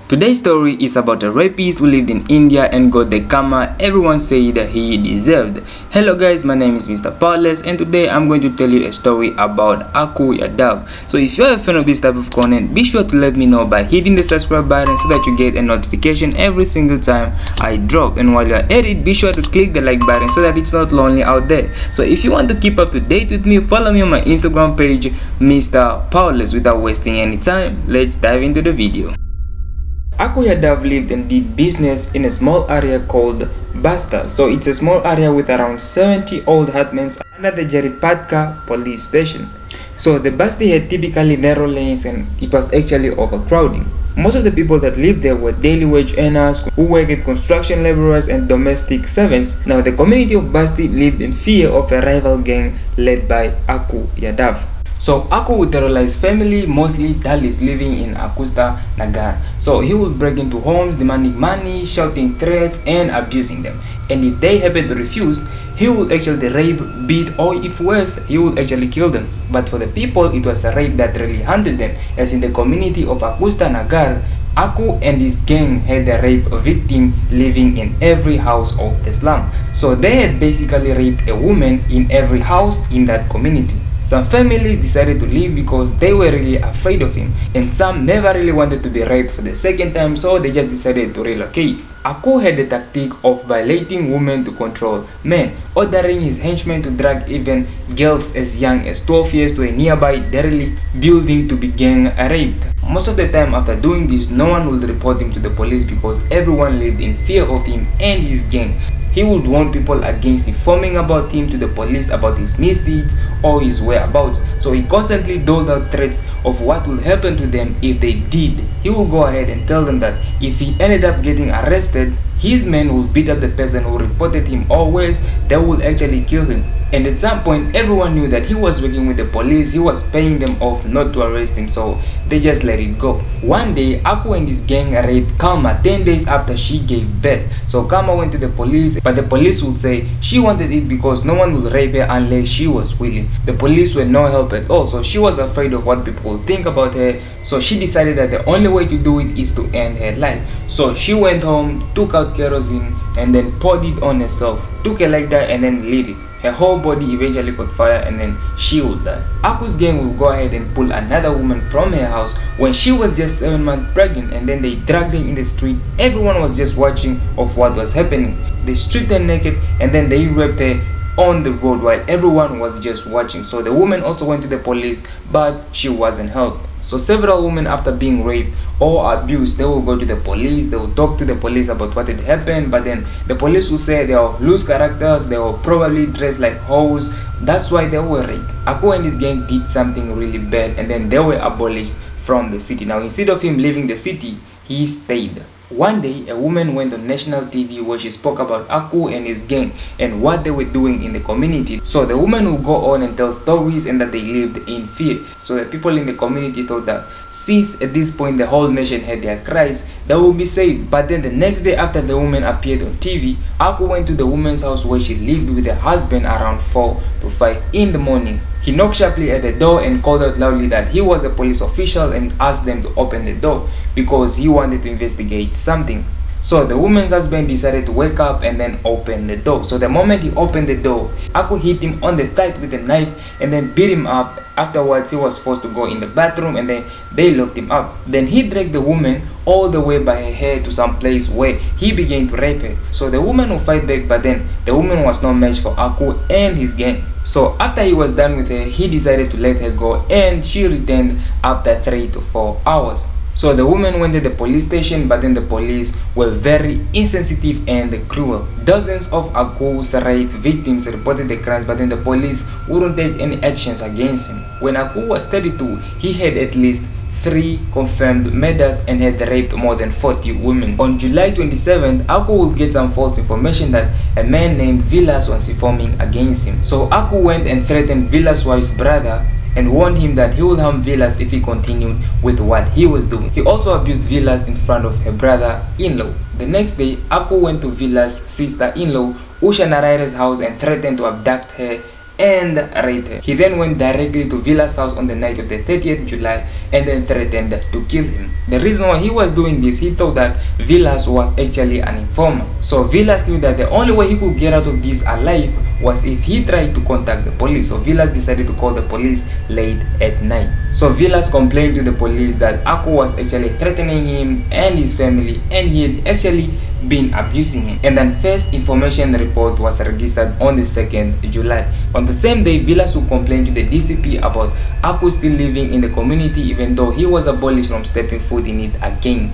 Today's story is about a rapist who lived in India and got the karma everyone said that he deserved. Hello guys, my name is Mr. Paulus and today I'm going to tell you a story about Aku Yadav. So if you're a fan of this type of content, be sure to let me know by hitting the subscribe button so that you get a notification every single time I drop. And while you're at it, be sure to click the like button so that it's not lonely out there. So if you want to keep up to date with me, follow me on my Instagram page, Mr. Paulus. Without wasting any time, let's dive into the video. Aku Yadav lived and did business in a small area called Basta. So it's a small area with around 70 old hutments under the Jaripatka police station. So the Basti had typically narrow lanes and it was actually overcrowding. Most of the people that lived there were daily wage earners who worked as construction laborers and domestic servants. Now the community of Basti lived in fear of a rival gang led by Aku Yadav. So Aku would terrorize family, mostly Dalits living in Akusta Nagar. So he would break into homes, demanding money, shouting threats and abusing them. And if they happened to refuse, he would actually rape, beat, or if worse, he would actually kill them. But for the people, it was a rape that really haunted them, as in the community of Akusta Nagar, Aku and his gang had a rape victim living in every house of the slum. So they had basically raped a woman in every house in that community. Some families decided to leave because they were really afraid of him, and some never really wanted to be raped for the second time, so they just decided to relocate. Aku had the tactic of violating women to control men, ordering his henchmen to drag even girls as young as 12 years to a nearby derelict building to be gang raped. Most of the time after doing this, no one would report him to the police because everyone lived in fear of him and his gang. He would warn people against informing about him to the police about his misdeeds or his whereabouts. So he constantly doled out threats of what would happen to them if they did. He would go ahead and tell them that if he ended up getting arrested, his men would beat up the person who reported him, or worse, they would actually kill him. And at some point, everyone knew that he was working with the police. He was paying them off not to arrest him, so they just let it go. One day, Aku and his gang raped Kalma 10 days after she gave birth. So Kalma went to the police, but the police would say she wanted it because no one would rape her unless she was willing. The police were no help at all, so she was afraid of what people would think about her. So she decided that the only way to do it is to end her life. So she went home, took out kerosene, and then poured it on herself, took a lighter and then lit it. Her whole body eventually caught fire and then she would die. Aku's gang will go ahead and pull another woman from her house when she was just 7 months pregnant, and then they dragged her in the street. Everyone was just watching of what was happening. They stripped her naked and then they raped her on the road while everyone was just watching. So the woman also went to the police, but she wasn't helped. So several women, after being raped or abused, they will go to the police, they will talk to the police about what had happened, but then the police will say they are loose characters, they were probably dressed like hoes, that's why they were raped. Aku and his gang did something really bad and then they were abolished from the city. Now instead of him leaving the city, he stayed. One day, a woman went on national TV where she spoke about Aku and his gang and what they were doing in the community. So the woman would go on and tell stories and that they lived in fear. So the people in the community thought that since at this point the whole nation had their cries, they would be saved. But then the next day after the woman appeared on TV, Aku went to the woman's house where she lived with her husband around 4 to 5 in the morning. He knocked sharply at the door and called out loudly that he was a police official and asked them to open the door because he wanted to investigate something. So the woman's husband decided to wake up and then open the door. So the moment he opened the door, Aku hit him on the thigh with a knife and then beat him up. Afterwards, he was forced to go in the bathroom and then they locked him up. Then he dragged the woman all the way by her hair to some place where he began to rape her. So the woman would fight back, but then the woman was no match for Aku and his gang. So after he was done with her, he decided to let her go and she returned after 3 to 4 hours. So the woman went to the police station, but then the police were very insensitive and cruel. Dozens of Aku's rape victims reported the crimes, but then the police wouldn't take any actions against him. When Aku was 32, he had at least 3 confirmed murders and had raped more than 40 women. On July 27th, Aku would get some false information that a man named Vilas was informing against him. So Aku went and threatened Vilas' wife's brother and warned him that he would harm Vilas if he continued with what he was doing. He also abused Vilas in front of her brother-in-law. The next day, Aku went to Vilas' sister-in-law, Usha Narayana's house and threatened to abduct her and raped her. He then went directly to Vilas' house on the night of the 30th July and then threatened to kill him. The reason why he was doing this, he thought that Vilas was actually an informer. So Vilas knew that the only way he could get out of this alive was if he tried to contact the police. So Vilas decided to call the police late at night. So Vilas complained to the police that Aku was actually threatening him and his family, and he had actually been abusing him. And then first information report was registered on the 2nd July. On the same day, Vilas would complain to the DCP about Aku still living in the community even though he was abolished from stepping foot in it again.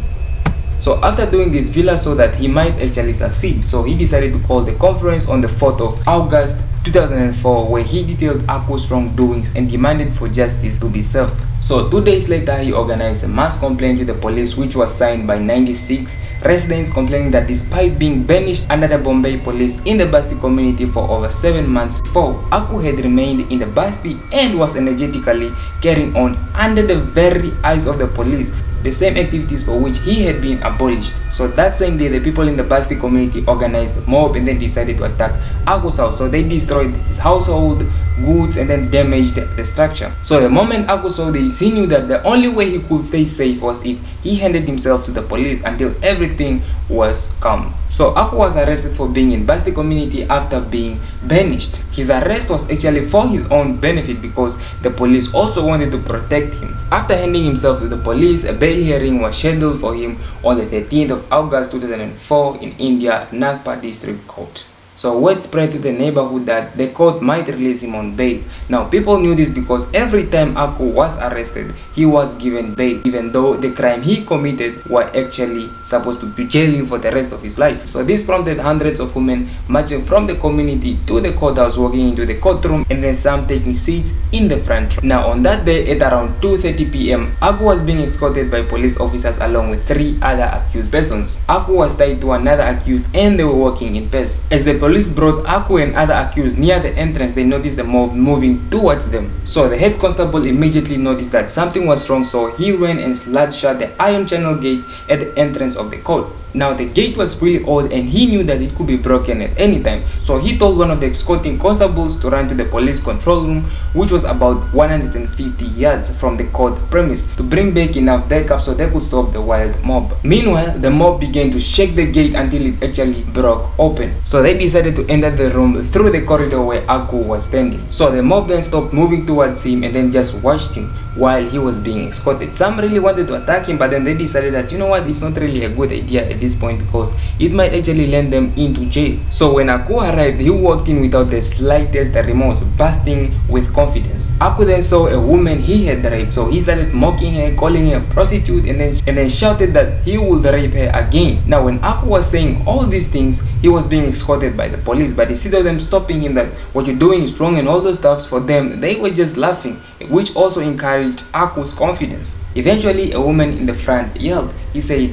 So after doing this, Vilas saw that he might actually succeed, so he decided to call the conference on the 4th of August 2004 where he detailed Aku's wrongdoings and demanded for justice to be served. So 2 days later, he organized a mass complaint to the police which was signed by 96 residents complaining that despite being banished under the Bombay police in the Basti community for over 7 months before, Aku had remained in the Basti and was energetically carrying on under the very eyes of the police the same activities for which he had been abolished. So that same day, the people in the Basti community organized a mob and then decided to attack Aku's house. So they destroyed his household goods and then damaged the structure. So the moment Aku saw this, he knew that the only way he could stay safe was if he handed himself to the police until everything was calm. So Aku was arrested for being in Basti community after being banished. His arrest was actually for his own benefit because the police also wanted to protect him. After handing himself to the police, a bail hearing was scheduled for him on the 13th of August 2004 in India, Nagpur District Court. So word spread to the neighborhood that the court might release him on bail. Now people knew this because every time Aku was arrested, he was given bail, even though the crime he committed were actually supposed to jail him for the rest of his life. So this prompted hundreds of women marching from the community to the courthouse, walking into the courtroom, and then some taking seats in the front row. Now on that day at around 2:30 p.m, Aku was being escorted by police officers along with 3 other accused persons. Aku was tied to another accused and they were walking in pairs. As the police brought Aku and other accused near the entrance, they noticed the mob moving towards them. So the head constable immediately noticed that something was wrong, so he ran and slammed shut the iron channel gate at the entrance of the court. Now the gate was really old and he knew that it could be broken at any time, so he told one of the escorting constables to run to the police control room, which was about 150 yards from the court premise, to bring back enough backup so they could stop the wild mob. Meanwhile, the mob began to shake the gate until it actually broke open. So they decided to enter the room through the corridor where Aku was standing. So the mob then stopped moving towards him and then just watched him while he was being escorted. Some really wanted to attack him, but then they decided that, you know what, it's not really a good idea at this point because it might actually land them into jail. So when Aku arrived, he walked in without the slightest remorse, bursting with confidence. Aku then saw a woman he had raped, so he started mocking her, calling her a prostitute, and then shouted that he would rape her again. Now when Aku was saying all these things, he was being escorted by the police, but instead of them stopping him that what you're doing is wrong and all those stuffs, for them they were just laughing, which also encouraged Aku's confidence. Eventually a woman in the front yelled, he said,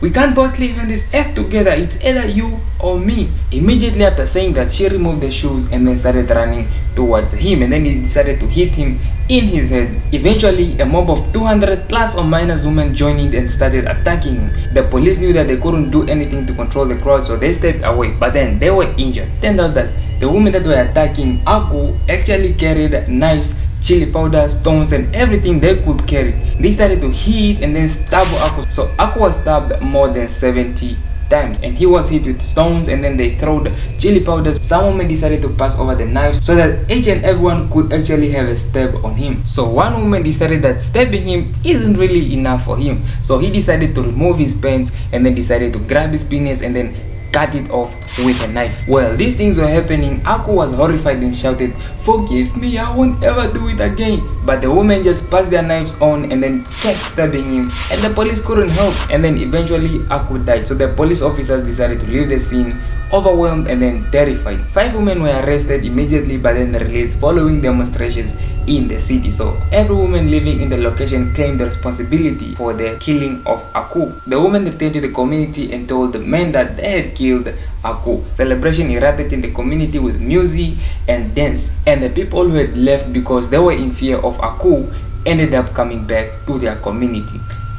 "We can't both live on this earth together, it's either you or me." Immediately after saying that, she removed the shoes and then started running towards him, and then he decided to hit him in his head. Eventually a mob of 200 plus or minus women joined in and started attacking him. The police knew that they couldn't do anything to control the crowd, so they stepped away, but then they were injured. Turned out that the women that were attacking Aku actually carried knives, chili powder, stones, and everything they could carry. They started to hit and then stab Aku. So Aku was stabbed more than 70 times and he was hit with stones, and then they threw chili powders. Some women decided to pass over the knives so that each and everyone could actually have a stab on him. So one woman decided that stabbing him isn't really enough for him, so he decided to remove his pants and then decided to grab his penis and then cut it off with a knife. Well, these things were happening. Aku was horrified and shouted, "Forgive me, I won't ever do it again." But the women just passed their knives on and then kept stabbing him, and the police couldn't help. And then eventually Aku died, so the police officers decided to leave the scene, overwhelmed and then terrified. 5 women were arrested immediately but then released following demonstrations in the city. So every woman living in the location claimed the responsibility for the killing of Aku. The women returned to the community and told the men that they had killed Aku. Celebration erupted in the community with music and dance, and the people who had left because they were in fear of Aku ended up coming back to their community.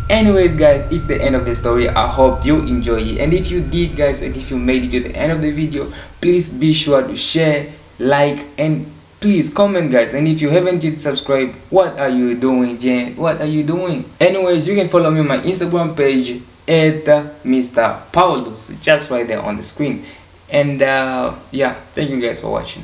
Anyways guys, it's the end of the story. I hope you enjoy it, and if you did guys, and if you made it to the end of the video, please be sure to share, like, and please comment guys, and if you haven't yet subscribed, what are you doing, Jen? What are you doing? Anyways, you can follow me on my Instagram page at Mr. Paulus, just right there on the screen. And yeah, thank you guys for watching.